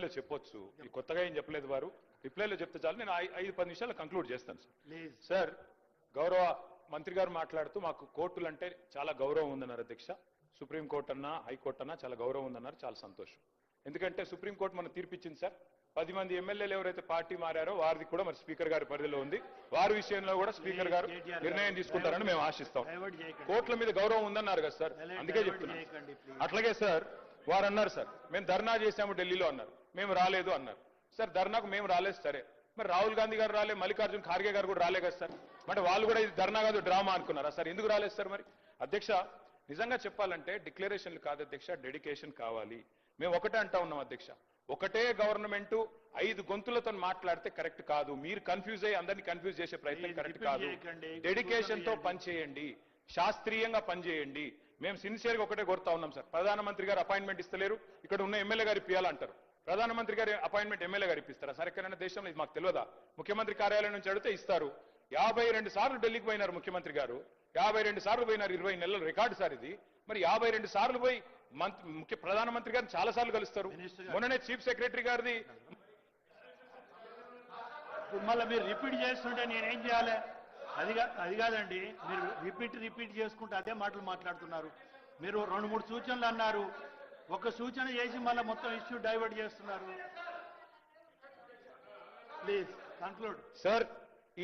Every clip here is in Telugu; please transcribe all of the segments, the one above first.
రిప్లైలో చెప్పొచ్చు. ఈ కొత్తగా ఏం చెప్పలేదు వారు, రిప్లైలో చెప్తే చాలు. నేను 5-10 నిమిషాలు కంక్లూడ్ చేస్తాను సార్. సార్, గౌరవ మంత్రి గారు మాట్లాడుతూ మాకు కోర్టులు అంటే చాలా గౌరవం ఉందన్నారు అధ్యక్ష. సుప్రీంకోర్టు అన్నా హైకోర్టు అన్నా చాలా గౌరవం ఉందన్నారు. చాలా సంతోషం. ఎందుకంటే సుప్రీంకోర్టు మనం తీర్పిచ్చింది సార్. 10 మంది ఎమ్మెల్యేలు ఎవరైతే పార్టీ మారారో వారిది కూడా మరి స్పీకర్ గారి పరిధిలో ఉంది. వారి విషయంలో కూడా స్పీకర్ గారు నిర్ణయం తీసుకుంటారని మేము ఆశిస్తాం. కోర్టుల మీద గౌరవం ఉందన్నారు కదా సార్, అందుకే చెప్తున్నాం. అట్లాగే సార్ వారు అన్నారు సార్, మేము ధర్నా చేశాము ఢిల్లీలో అన్నారు, మేము రాలేదు అన్నారు. సార్ ధర్నాకు మేము రాలేదు సరే, మరి రాహుల్ గాంధీ గారు రాలే, మల్లికార్జున్ ఖార్గే గారు కూడా రాలే కదా సార్. అంటే వాళ్ళు కూడా ఇది ధర్నా కాదు డ్రామా అనుకున్నారా సార్? ఎందుకు రాలేదు సార్? మరి అధ్యక్ష నిజంగా చెప్పాలంటే డిక్లరేషన్లు కాదు అధ్యక్ష, డెడికేషన్ కావాలి. మేము ఒకటే అంటా ఉన్నాం అధ్యక్ష, ఒకటే గవర్నమెంట్ 5 గొంతులతో మాట్లాడితే కరెక్ట్ కాదు. మీరు కన్ఫ్యూజ్ అయ్యి అందరినీ కన్ఫ్యూజ్ చేసే ప్రయత్నం కరెక్ట్ కాదు. డెడికేషన్ తో పనిచేయండి, శాస్త్రీయంగా పనిచేయండి. మేము సిన్సియర్గా ఒకటే కోరుతా ఉన్నాం సార్. ప్రధానమంత్రి గారు అపాయింట్మెంట్ ఇస్తలేరు, ఇక్కడ ఉన్న ఎమ్మెల్యే గారు ఇప్పియాలంటారు. ప్రధానమంత్రి గారి అపాయింట్మెంట్ ఎమ్మెల్యే గారు ఇప్పిస్తారా సార్? ఎక్కడైనా దేశంలో ఇది మాకు తెలియదా? ముఖ్యమంత్రి కార్యాలయం నుంచి అడిగితే ఇస్తారు. 52 సార్లు ఢిల్లీకి పోయినారు ముఖ్యమంత్రి గారు, 52 సార్లు పోయినారు. 20 నెలల రికార్డు సార్ ఇది. మరి 52 సార్లు పోయి ప్రధానమంత్రి గారిని చాలా సార్లు కలుస్తారు. మొన్ననే చీఫ్ సెక్రటరీ గారిది మళ్ళీ మీరు రిపీట్ చేస్తుంటే నేనేం చేయాలి? అది కాదండి, మీరు రిపీట్ చేసుకుంటే అదే మాటలు మాట్లాడుతున్నారు. మీరు 2-3 సూచనలు అన్నారు, ఒక సూచన చేసి మళ్ళీ మొత్తం ఇష్యూ డైవర్ట్ చేస్తున్నారు. Please conclude. సార్,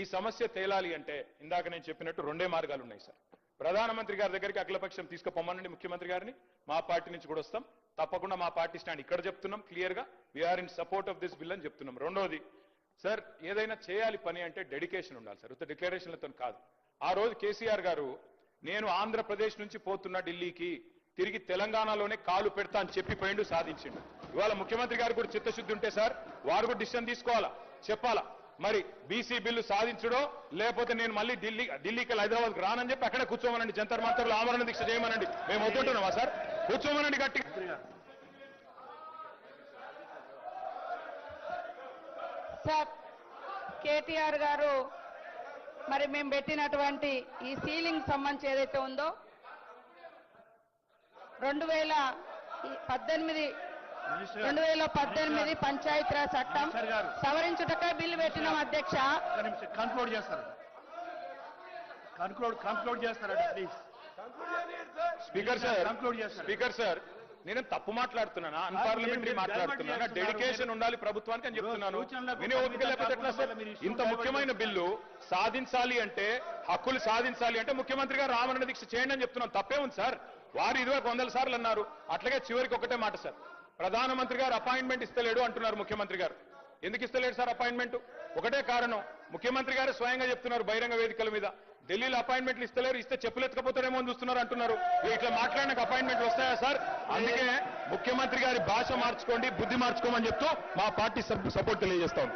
ఈ సమస్య తేలాలి అంటే ఇందాక నేను చెప్పినట్టు 2 మార్గాలు ఉన్నాయి సార్. ప్రధానమంత్రి గారి దగ్గరికి అఖిలపక్షం తీసుకుపోమనండి ముఖ్యమంత్రి గారిని. మా పార్టీ నుంచి కూడా వస్తాం. తప్పకుండా మా పార్టీ స్టాండ్ ఇక్కడ చెప్తున్నాం క్లియర్ గా, we are in support of this bill అని చెప్తున్నాం. రెండోది సార్, ఏదైనా చేయాలి పని అంటే డెడికేషన్ ఉండాలి సార్, ఉత్త డిక్లరేషన్లతో కాదు. ఆ రోజు కేసీఆర్ గారు నేను ఆంధ్రప్రదేశ్ నుంచి పోతున్నా ఢిల్లీకి, తిరిగి తెలంగాణలోనే కాలు పెడతా అని చెప్పి పోయిండు, సాధించిండు. ఇవాళ ముఖ్యమంత్రి గారు కూడా చిత్తశుద్ధి ఉంటే సార్ వారు కూడా డిసిషన్ తీసుకోవాలా, చెప్పాలా. మరి బీసీ బిల్లు సాధించడో లేకపోతే నేను మళ్ళీ ఢిల్లీకి హైదరాబాద్కి రానని చెప్పి అక్కడే కూర్చోమనండి, జంతర్ మంతర్లో ఆమరణ దీక్ష చేయమనండి. మేము వద్దుంటున్నామా సార్? కూర్చోమనండి గట్టిగా. సార్, కేటీఆర్ గారు మరి మేము పెట్టినటువంటి ఈ సీలింగ్ సంబంధించి ఏదైతే ఉందో 2018 పంచాయతీరాజ్ చట్టం సవరించుటకై బిల్లు పెట్టినాం అధ్యక్ష. కంక్లూడ్ చేస్తారు, కంక్లూడ్ చేస్తారా ప్లీజ్? స్పీకర్ సార్, నేను తప్పు మాట్లాడుతున్నానా, అన్పార్లమెంటరీ మాట్లాడుతున్నానా? డెడికేషన్ ఉండాలి ప్రభుత్వానికి అని చెప్తున్నాను. ఇంత ముఖ్యమైన బిల్లు సాధించాలి అంటే, హక్కులు సాధించాలి అంటే ముఖ్యమంత్రి గారు ఆమరణ దీక్ష చేయండి అని చెప్తున్నాను. తప్పే ఉంది సార్. వారు ఇదివరకు 100 సార్లు అన్నారు. అట్లాగే చివరికి ఒకటే మాట సార్, ప్రధానమంత్రి గారు అపాయింట్మెంట్ ఇస్తలేడు అంటున్నారు ముఖ్యమంత్రి గారు. ఎందుకు ఇస్తలేడు సార్ అపాయింట్మెంట్? ఒకటే కారణం, ముఖ్యమంత్రి గారు స్వయంగా చెప్తున్నారు బహిరంగ వేదికల మీద, ఢిల్లీలో అపాయింట్మెంట్లు ఇస్తలేరు, ఇస్తే చెప్పులు ఎత్తుకపోతారేమో అని చూస్తున్నారు అంటున్నారు. ఇట్లా మాట్లాడినాక అపాయింట్మెంట్లు వస్తాయా సార్? అందుకే ముఖ్యమంత్రి గారి భాష మార్చుకోండి, బుద్ధి మార్చుకోమని చెప్తూ మా పార్టీ సపోర్ట్ తెలియజేస్తాం.